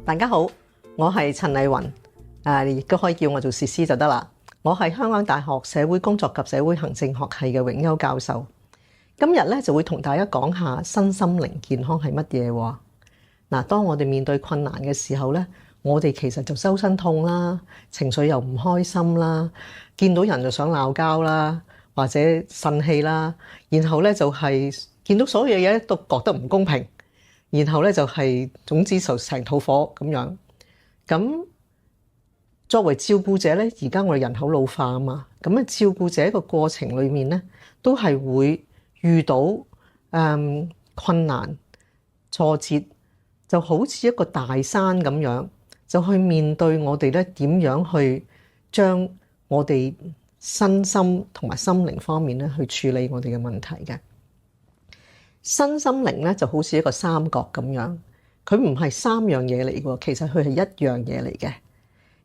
大家好，我係陳麗雲，亦都可以叫我做詩詩就得啦。我係香港大學社會工作及社會行政學系嘅榮休教授。今日咧就會同大家講下身心靈健康係乜嘢喎。嗱，當我哋面對困難嘅時候咧，我哋其實就周身痛啦，情緒又唔開心啦，見到人就想鬧交啦，或者憤氣啦，然後咧就係見到所有嘢都覺得唔公平。然後咧就係總之就成肚火咁樣。咁作為照顧者咧，而家我哋人口老化啊嘛，咁啊照顧者個過程裏面咧，都係會遇到困難挫折，就好似一個大山咁樣，就去面對我哋咧點樣去將我哋身心同埋心靈方面咧去處理我哋嘅問題嘅。身心靈咧就好似一個三角咁樣，佢唔係三樣嘢嚟嘅，其實佢係一樣嘢嚟嘅。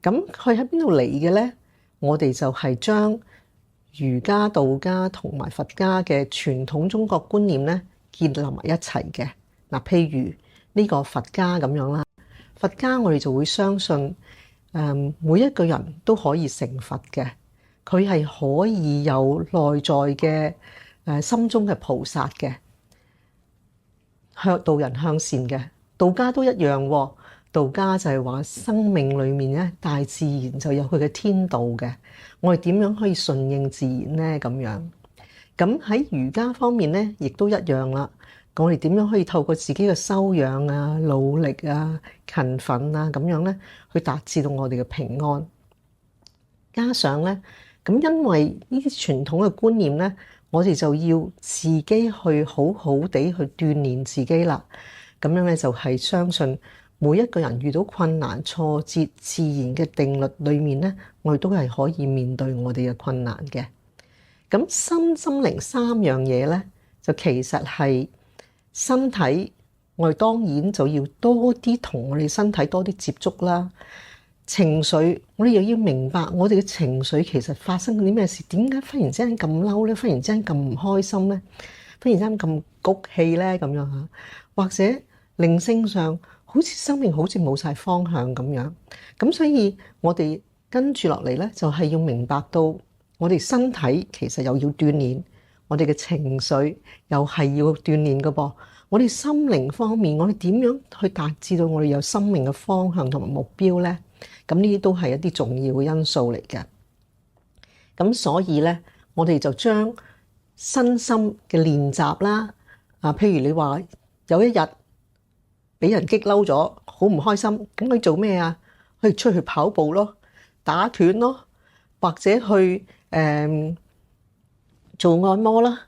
咁佢喺邊度嚟嘅咧？我哋就係將儒家、道家同埋佛家嘅傳統中國觀念咧結合埋一齊嘅。嗱，譬如呢個佛家咁樣啦，佛家我哋就會相信，每一個人都可以成佛嘅，佢係可以有內在嘅心中嘅菩薩嘅。向導人向善嘅，道家都一樣喎。道家就係話生命裏面咧，大自然就有佢嘅天道嘅。我哋點樣可以順應自然呢？咁樣咁喺儒家方面咧，亦都一樣啦。我哋點樣可以透過自己嘅修養啊、努力啊、勤奮啊咁樣咧，去達至到我哋嘅平安。加上咧，咁因為呢啲傳統嘅觀念咧，我哋就要自己去好好地去鍛鍊自己啦。咁樣咧就係相信每一個人遇到困難挫折，自然嘅定律裏面咧，我哋都係可以面對我哋嘅困難嘅。咁身心靈三樣嘢咧，就其實係身體，我哋當然就要多啲同我哋身體多啲接觸啦。情緒，我哋又要明白我哋嘅情緒其實發生啲咩事，點解忽然之間咁嬲咧？忽然之間咁唔開心咧？忽然之間咁谷氣咧？咁樣嚇，或者靈性上好似生命好似冇晒方向咁樣。咁所以我哋跟住落嚟咧，就係要明白到我哋身體其實又要鍛鍊，我哋嘅情緒又係要鍛鍊嘅噃。我哋心靈方面，我哋點樣去達至到我哋有生命嘅方向同埋目標咧？咁呢啲都係一啲重要嘅因素嚟嘅。咁所以咧，我哋就將身心嘅練習啦，譬如你話有一日俾人激嬲咗，好唔開心，咁你做咩啊？去出去跑步咯，打拳咯，或者去做按摩啦，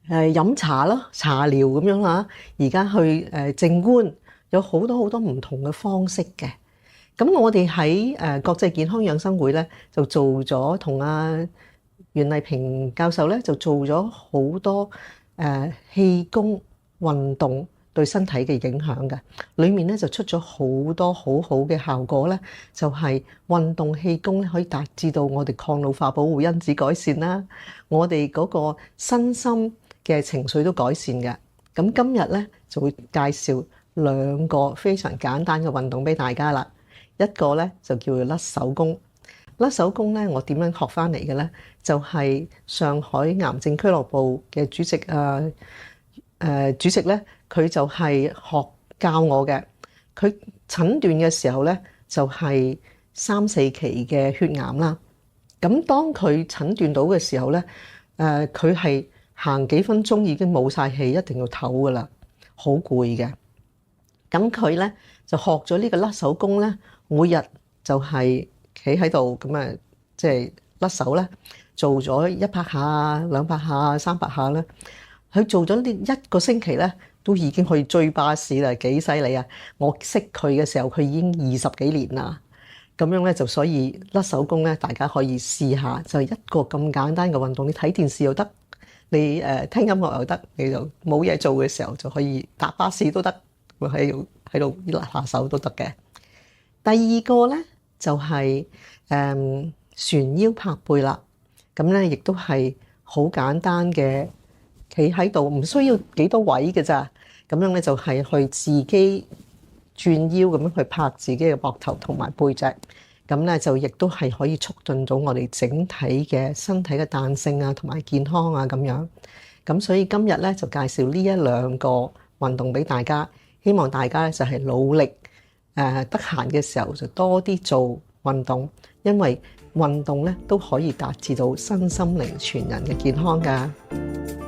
飲茶啦，茶療咁樣啦。而家去靜觀，有好多好多唔同嘅方式嘅。咁我哋喺國際健康養生會咧，就做咗同袁麗萍教授咧，就做咗好多氣功運動對身體嘅影響嘅。裡面咧就出咗好多好好嘅效果咧，就係運動氣功咧可以達至到我哋抗老化保護因子改善啦，我哋嗰個身心嘅情緒都改善嘅。咁今日咧就會介紹兩個非常簡單嘅運動俾大家啦。一個咧就叫做甩手功。甩手功咧，我點樣學翻嚟嘅咧？就係上海癌症俱樂部嘅主席主席咧，佢就係學教我嘅。佢診斷嘅時候咧，就係3、4期嘅血癌啦。咁當佢診斷到嘅時候咧，佢係行幾分鐘已經冇晒氣，一定要唞噶啦，好攰嘅。咁佢咧就學咗呢個甩手功咧。每日就係企喺度咁啊，即係甩手咧，做咗100下、200下、300下啦。佢做咗呢1個星期咧，都已經可以追巴士啦，幾犀利啊！我識佢嘅時候，佢已經20幾年啦。咁樣咧就所以甩手功咧，大家可以試下，就係一個咁簡單嘅運動。你睇電視又得，你聽音樂又得，你就冇嘢做嘅時候就可以搭巴士都得，喺度甩下手都得嘅。第二個咧就係旋腰拍背啦，咁咧亦都係好簡單嘅，企喺度唔需要幾多位嘅咋，咁樣咧就係去自己轉腰咁樣去拍自己嘅膊頭同埋背脊，咁咧就亦都係可以促進到我哋整體嘅身體嘅彈性啊，同埋健康啊咁樣。咁所以今日咧就介紹呢一兩個運動俾大家，希望大家咧就係努力得閒嘅時候就多啲做運動，因為運動咧都可以達至到身心靈全人嘅健康㗎。